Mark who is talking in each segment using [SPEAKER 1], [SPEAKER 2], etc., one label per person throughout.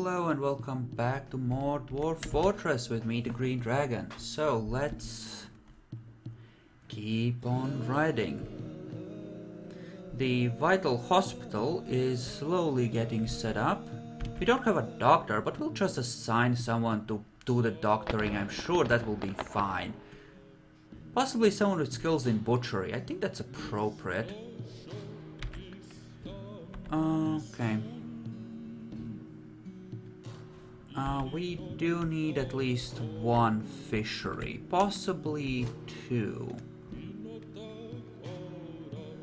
[SPEAKER 1] Hello and welcome back to more Dwarf Fortress with me, the Green Dragon. So let's keep on riding. The Vital Hospital is slowly getting set up. We don't have a doctor, but we'll just assign someone to do the doctoring. I'm sure that will be fine. Possibly someone with skills in butchery. I think that's appropriate. Okay. We do need at least one fishery, possibly two.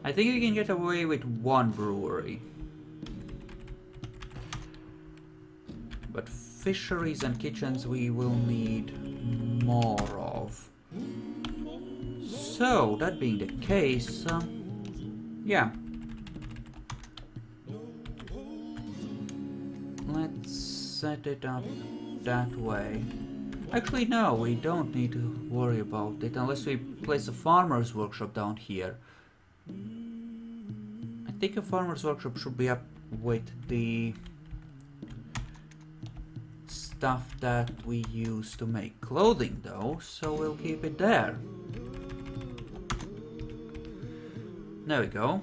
[SPEAKER 1] I think we can get away with one brewery. But fisheries and kitchens we will need more of. So, that being the case, yeah. Let's set it up that way. Actually, no, we don't need to worry about it unless we place a farmer's workshop down here. I think a farmer's workshop should be up with the stuff that we use to make clothing though, so we'll keep it there. There we go.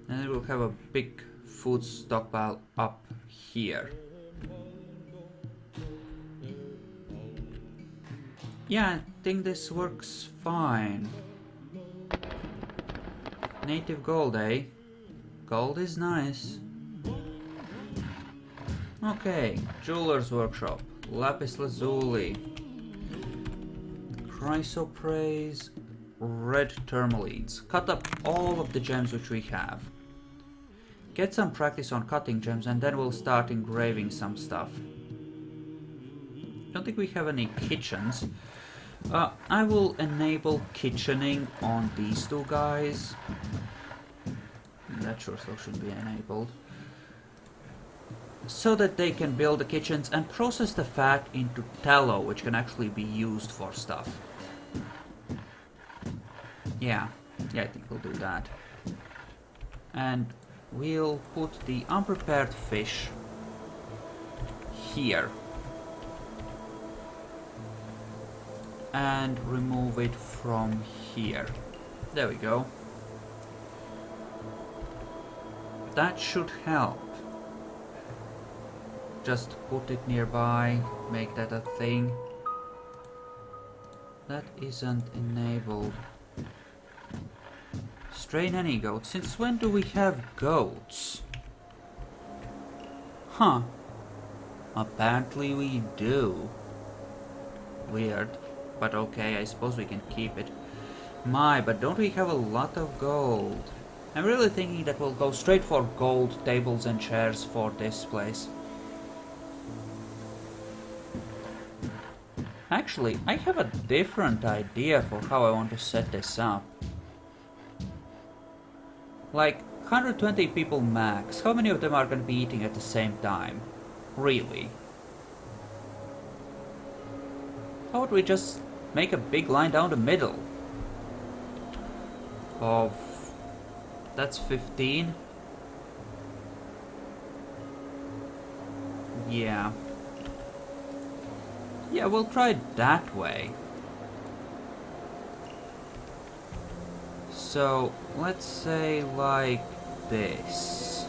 [SPEAKER 1] And then we'll have a big food stockpile up here. Yeah, I think this works fine. Native gold, eh? Gold is nice. Okay, jeweler's workshop. Lapis lazuli. Chrysoprase. Red tourmalines. Cut up all of the gems which we have. Get some practice on cutting gems and then we'll start engraving some stuff. Don't think we have any kitchens. I will enable kitchening on these two guys. That sure still should be enabled. So that they can build the kitchens and process the fat into tallow, which can actually be used for stuff. Yeah, I think we'll do that. And we'll put the unprepared fish here. And remove it from here. There we go. That should help. Just put it nearby, make that a thing. That isn't enabled. Strain any goats. Since when do we have goats? Huh. Apparently we do. Weird. But okay, I suppose we can keep it. But don't we have a lot of gold? I'm really thinking that we'll go straight for gold tables and chairs for this place. Actually, I have a different idea for how I want to set this up. Like, 120 people max. How many of them are going to be eating at the same time? Really? How would we just make a big line down the middle? That's 15. Yeah. Yeah, we'll try it that way. So, let's say like this.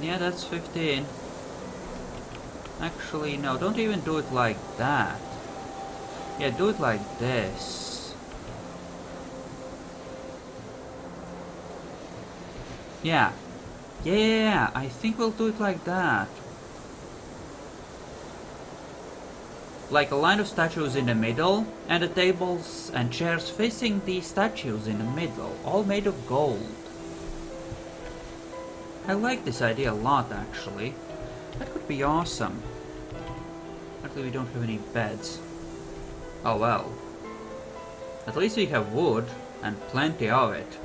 [SPEAKER 1] Yeah, that's 15. Actually, no, don't even do it like that. Yeah, do it like this. Yeah. Yeah, I think we'll do it like that. Like a line of statues in the middle, and the tables and chairs facing the statues in the middle, all made of gold. I like this idea a lot, actually. That could be awesome. Luckily we don't have any beds. Oh well. At least we have wood, and plenty of it.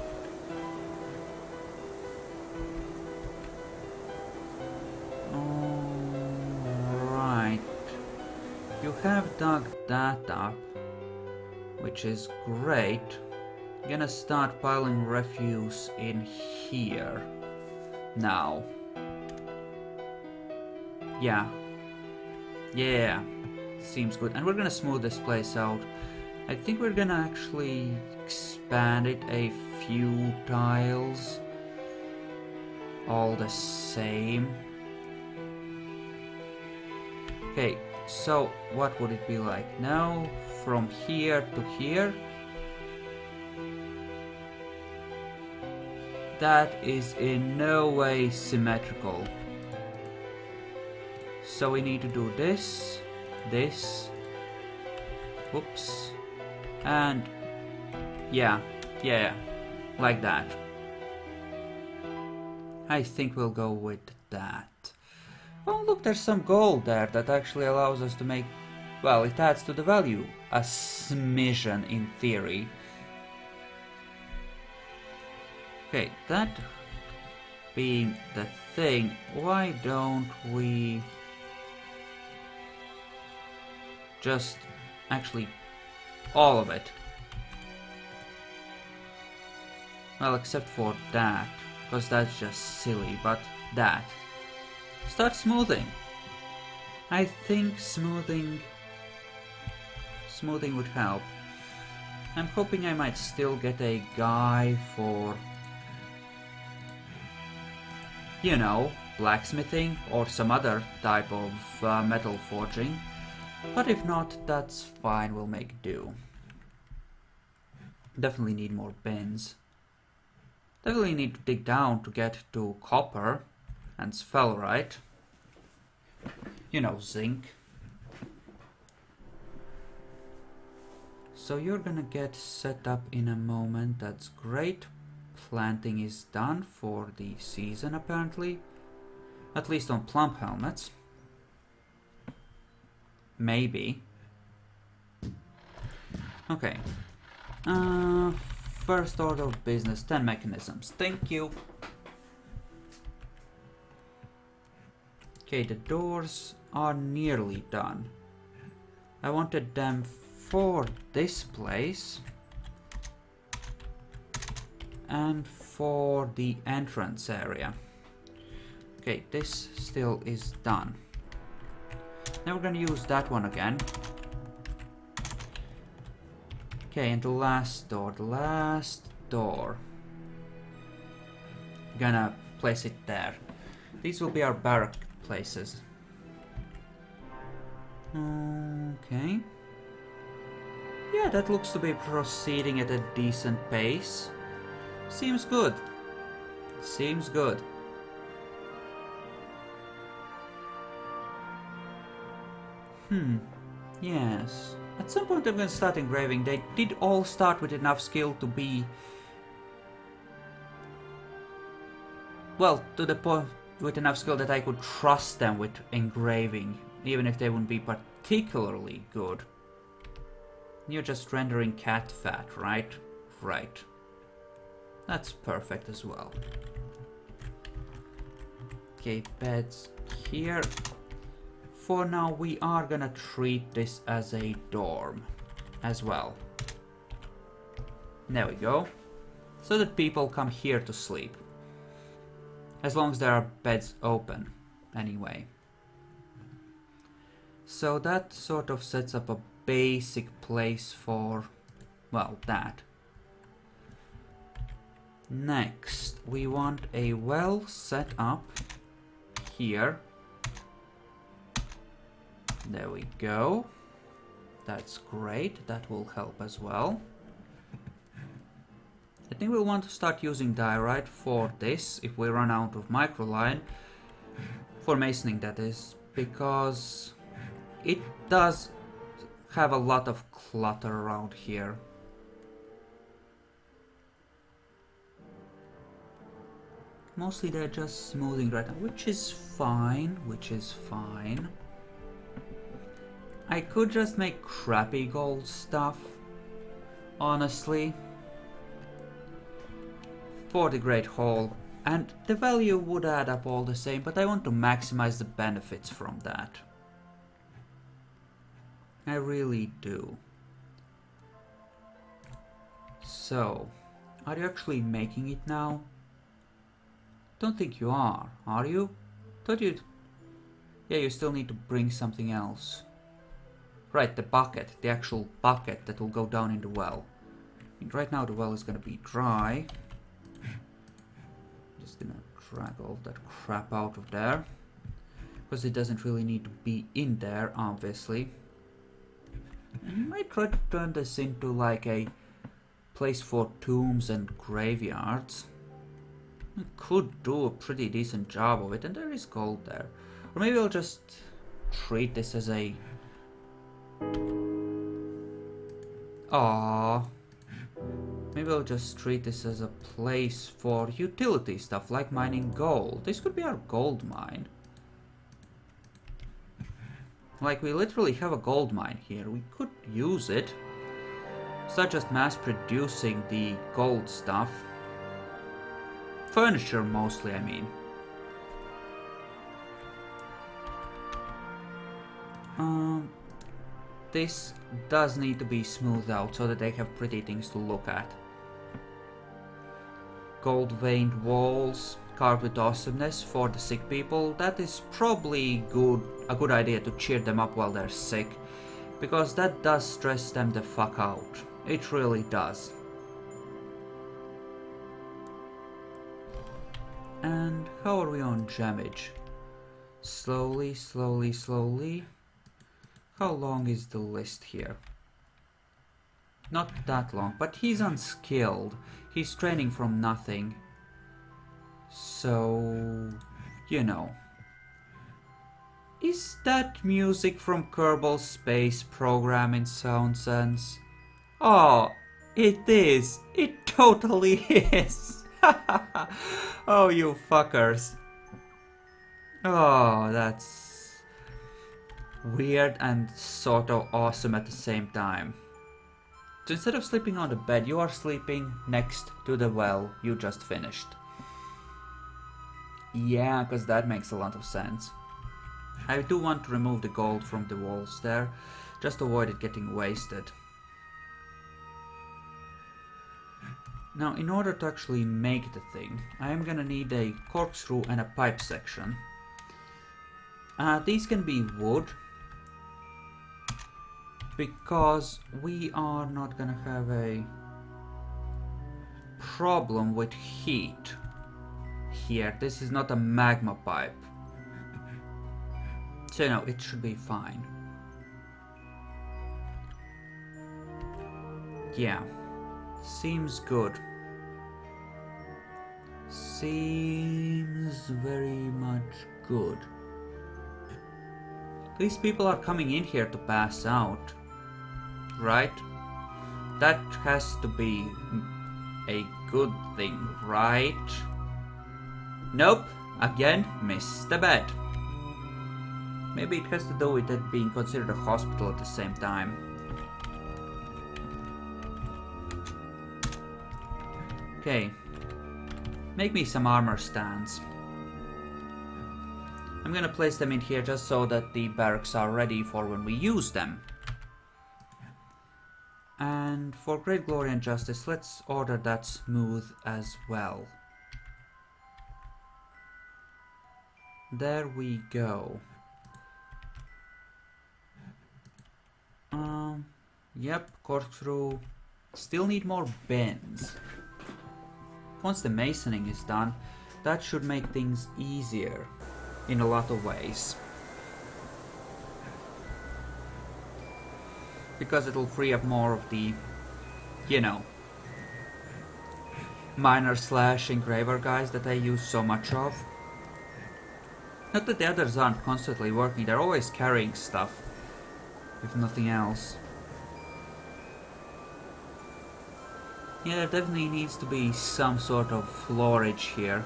[SPEAKER 1] Alright. You have dug that up, which is great. I'm gonna start piling refuse in here. now. Yeah. Yeah. Seems good. And we're gonna smooth this place out. I think we're gonna actually expand it a few tiles. All the same. Okay, so what would it be like now? From here to here. That is in no way symmetrical. So we need to do this, this, whoops, and yeah, like that. I think we'll go with that. Oh look, there's some gold there that actually allows us to make, well, it adds to the value a smidgen in theory. Okay, that being the thing, why don't we just actually all of it? Well, except for that, because that's just silly, but that. Start smoothing. I think smoothing would help. I'm hoping I might still get a guy for, you know, blacksmithing or some other type of metal forging. But if not, that's fine, we'll make do. Definitely need more bins. Definitely need to dig down to get to copper and sphalerite. You know, zinc. So you're gonna get set up in a moment, that's great. Planting is done for the season apparently. At least on plump helmets. Maybe. Okay. First order of business, 10 mechanisms. Thank you. Okay, the doors are nearly done. I wanted them for this place. And for the entrance area. Okay, this still is done. Now we're gonna use that one again. Okay, and the last door. Gonna place it there. These will be our barrack places. Okay. Yeah, that looks to be proceeding at a decent pace. Seems good. Seems good. Yes. At some point I'm going to start engraving. They did all start with enough skill to be... well, to the point with enough skill that I could trust them with engraving, even if they wouldn't be particularly good. You're just rendering cat fat, right? Right. That's perfect as well. Okay, beds here. For now, we are gonna treat this as a dorm as well. There we go. So that people come here to sleep. As long as there are beds open, anyway. So that sort of sets up a basic place for, well, that. Next, we want a well set up here. There we go. That's great. That will help as well. I think we'll want to start using diorite for this if we run out of microline. For masoning, that is. Because it does have a lot of clutter around here. Mostly they're just smoothing right now, which is fine, I could just make crappy gold stuff, honestly, for the Great Hall, and the value would add up all the same, but I want to maximize the benefits from that. I really do. So, are you actually making it now? Don't think you are you? Thought you'd... Yeah, you still need to bring something else. Right, the bucket, the actual bucket that will go down in the well. And right now the well is gonna be dry. Just gonna drag all that crap out of there. Because it doesn't really need to be in there, obviously. I might try to turn this into like a place for tombs and graveyards. I could do a pretty decent job of it, and there is gold there. Or maybe I'll just treat this as a... Aww. Maybe I'll just treat this as a place for utility stuff, like mining gold. This could be our gold mine. Like, we literally have a gold mine here. We could use it. Start just mass producing the gold stuff. Furniture mostly, I mean. This does need to be smoothed out so that they have pretty things to look at. Gold veined walls, carved with awesomeness for the sick people. That is probably a good idea to cheer them up while they're sick, because that does stress them the fuck out. It really does. And how are we on damage? Slowly, slowly, slowly. How long is the list here? Not that long, but he's unskilled. He's training from nothing. So, you know. Is that music from Kerbal Space Program in Sound Sense? Oh, it is. It totally is. Oh, you fuckers. Oh, that's weird and sort of awesome at the same time. So instead of sleeping on the bed, you are sleeping next to the well you just finished. Yeah, because that makes a lot of sense. I do want to remove the gold from the walls there, just to avoid it getting wasted. Now, in order to actually make the thing, I am gonna need a corkscrew and a pipe section. These can be wood, because we are not gonna have a problem with heat here. This is not a magma pipe, so no, it should be fine. Yeah, seems good. Seems very much good. These people are coming in here to pass out, right? That has to be a good thing, right? Nope, again, missed the bed. Maybe it has to do with it being considered a hospital at the same time. Okay, make me some armor stands. I'm gonna place them in here just so that the barracks are ready for when we use them. And for great glory and justice, let's order that smooth as well. There we go. Yep, corkscrew. Still need more bends. Once the masoning is done, that should make things easier in a lot of ways. Because it'll free up more of the, you know, miner slash engraver guys that I use so much of. Not that the others aren't constantly working, they're always carrying stuff, if nothing else. Yeah, there definitely needs to be some sort of floorage here.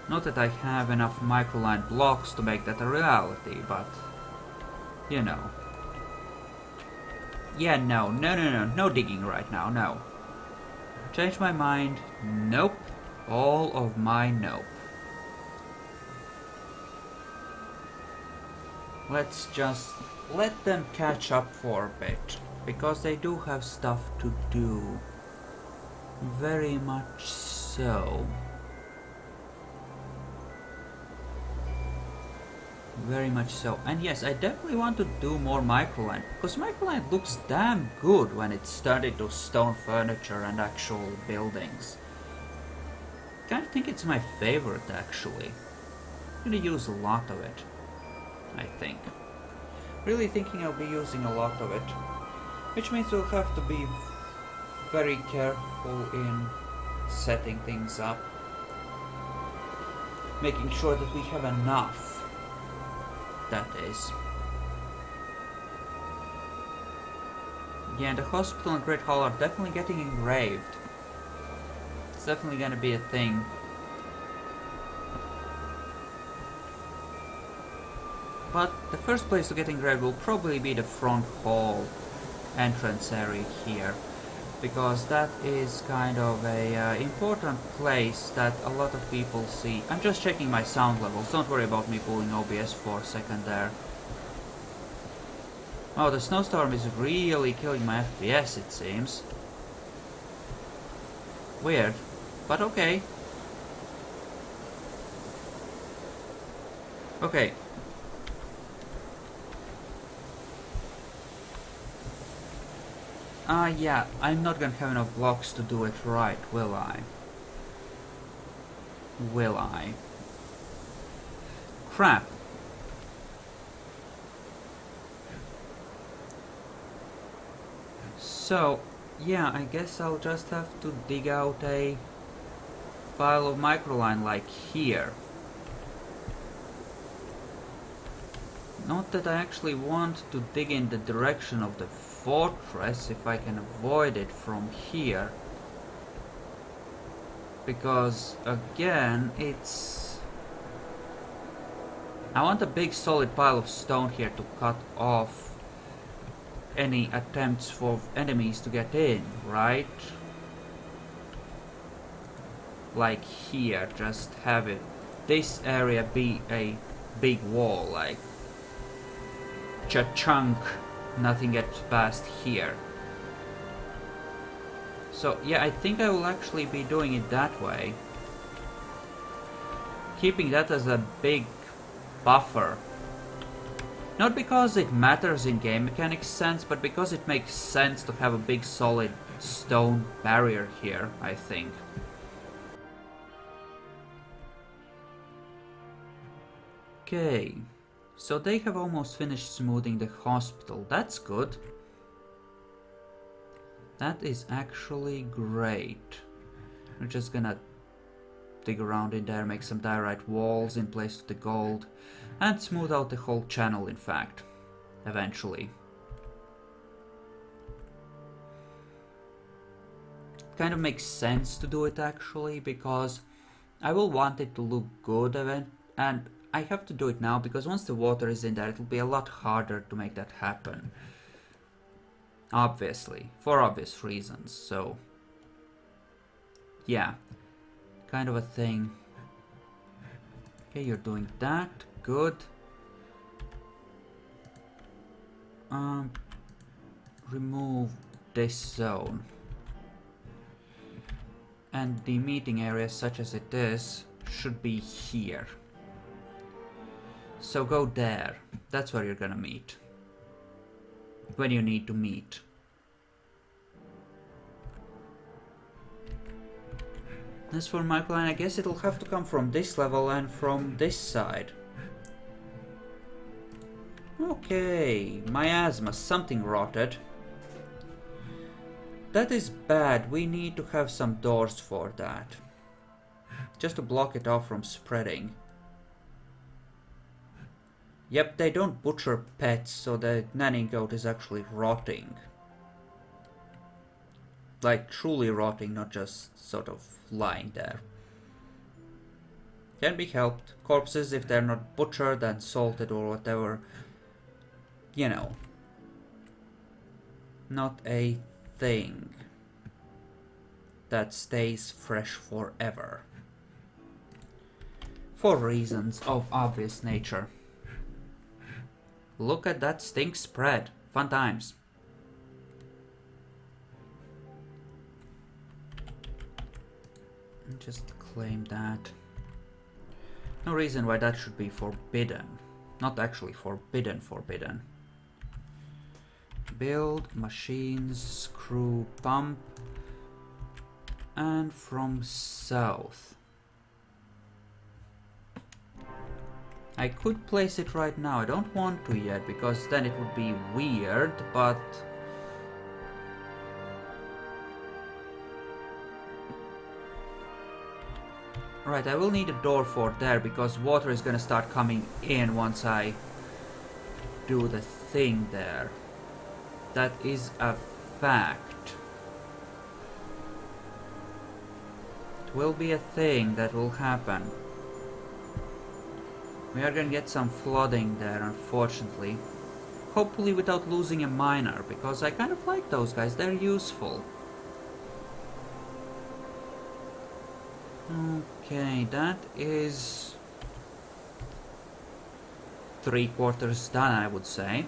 [SPEAKER 1] Not that I have enough microline blocks to make that a reality, but, you know. Yeah, no digging right now, no. Change my mind, nope. All of my nope. Let's just let them catch up for a bit, because they do have stuff to do. Very much so. Very much so. And yes, I definitely want to do more microline, because microline looks damn good when it's turned into stone furniture and actual buildings. Kind of think it's my favorite actually. I'm gonna use a lot of it, I think. Really thinking I'll be using a lot of it, which means we'll have to be very careful in setting things up, making sure that we have enough. That is. Yeah, the hospital and Great Hall are definitely getting engraved. It's definitely gonna be a thing. But the first place to get engraved will probably be the front hall entrance area here, because that is kind of a important place that a lot of people see. I'm just checking my sound levels, don't worry about me pulling OBS for a second there. Oh, the snowstorm is really killing my FPS, it seems. Weird, but okay. Okay. Yeah, I'm not gonna have enough blocks to do it right, will I? Will I? Crap. So, yeah, I guess I'll just have to dig out a pile of microline like here. Not that I actually want to dig in the direction of the fortress if I can avoid it from here. Because, again, it's... I want a big solid pile of stone here to cut off any attempts for enemies to get in, right? Like here, just have it, this area be a big wall, like cha-chunk, nothing gets past here. So yeah, I think I will actually be doing it that way, keeping that as a big buffer. Not because it matters in game mechanics sense, but because it makes sense to have a big solid stone barrier here, I think. Okay, so they have almost finished smoothing the hospital. That's good. That is actually great. We're just gonna dig around in there, make some diorite walls in place of the gold, and smooth out the whole channel, in fact, eventually. It kind of makes sense to do it actually, because I will want it to look good and I have to do it now, because once the water is in there, it'll be a lot harder to make that happen. Obviously, for obvious reasons, so... yeah, kind of a thing. Okay, you're doing that, good. Remove this zone. And the meeting area, such as it is, should be here. So go there. That's where you're gonna meet. When you need to meet. As for microline, I guess it'll have to come from this level and from this side. Okay, miasma, something rotted. That is bad, we need to have some doors for that. Just to block it off from spreading. Yep, they don't butcher pets, so the nanny goat is actually rotting. Like, truly rotting, not just sort of lying there. Can be helped. Corpses, if they're not butchered and salted or whatever, you know. Not a thing that stays fresh forever. For reasons of obvious nature. Look at that stink spread. Fun times. Just claim that. No reason why that should be forbidden. Not actually forbidden. Build, machines, screw, pump. And from south. I could place it right now. I don't want to yet because then it would be weird, but... Right, I will need a door fort there because water is gonna start coming in once I do the thing there. That is a fact. It will be a thing that will happen. We are gonna get some flooding there, unfortunately. Hopefully without losing a miner, because I kind of like those guys, they're useful. Okay, that is 3/4 done, I would say.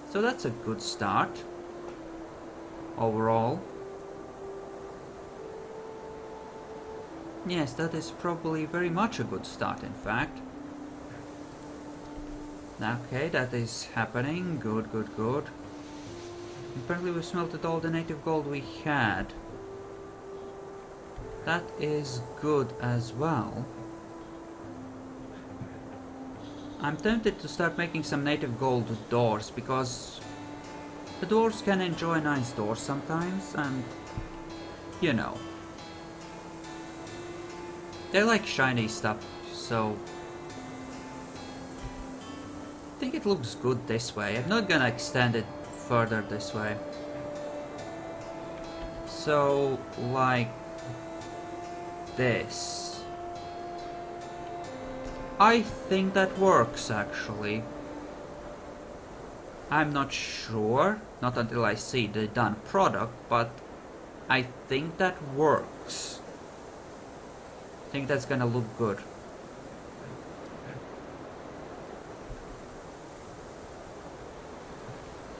[SPEAKER 1] So that's a good start overall. Yes, that is probably very much a good start, in fact. Okay, that is happening. Good, good, good. Apparently we smelted all the native gold we had. That is good as well. I'm tempted to start making some native gold doors because the dwarves can enjoy nice doors sometimes, and you know, they like shiny stuff, so I think it looks good this way. I'm not gonna extend it further this way. So, like this. I think that works, actually. I'm not sure, not until I see the done product, but I think that works. I think that's gonna look good.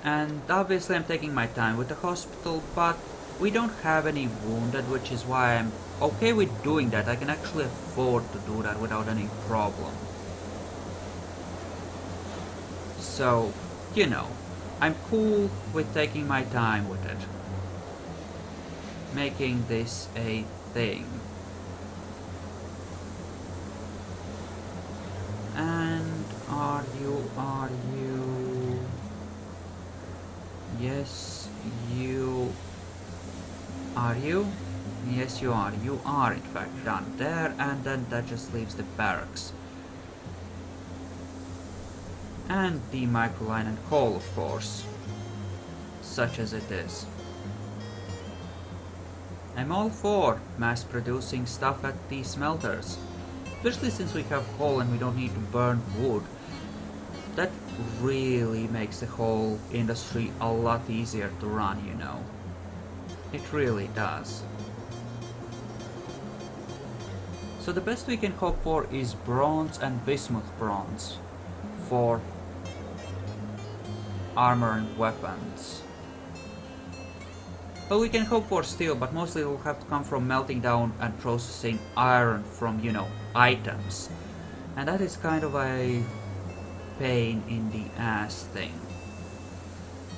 [SPEAKER 1] And obviously I'm taking my time with the hospital, but we don't have any wounded, which is why I'm okay with doing that. I can actually afford to do that without any problem. So, you know, I'm cool with taking my time with it. Making this a thing. And are you... Yes, you... Are you? Yes, you are. You are, in fact, done there, and then that just leaves the barracks. And the microline and coal, of course. Such as it is. I'm all for mass-producing stuff at the smelters. Especially since we have coal and we don't need to burn wood. That really makes the whole industry a lot easier to run, you know. It really does. So the best we can hope for is bronze and bismuth bronze for armor and weapons. Well, we can hope for steel, but mostly it will have to come from melting down and processing iron from, you know, items. And that is kind of a pain in the ass thing.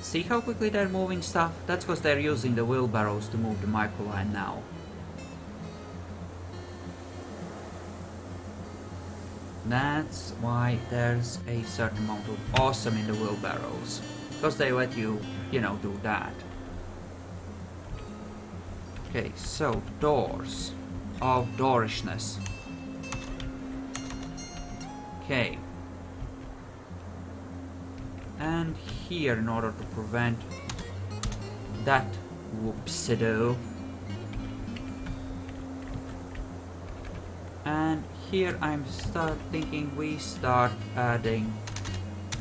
[SPEAKER 1] See how quickly they're moving stuff? That's because they're using the wheelbarrows to move the microline now. That's why there's a certain amount of awesome in the wheelbarrows. Because they let you, you know, do that. Okay, so doors of doorishness. Okay. And here, in order to prevent that whoopsie-doo. And here I'm thinking we start adding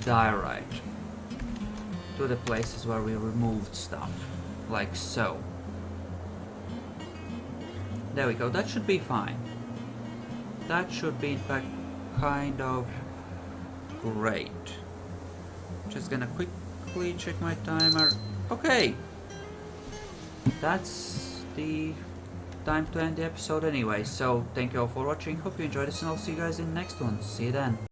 [SPEAKER 1] diorite to the places where we removed stuff, like so. There we go, that should be fine. That should be in fact kind of great. Just gonna quickly check my timer. Okay! That's the time to end the episode anyway. So thank you all for watching. Hope you enjoyed this, and I'll see you guys in the next one. See you then.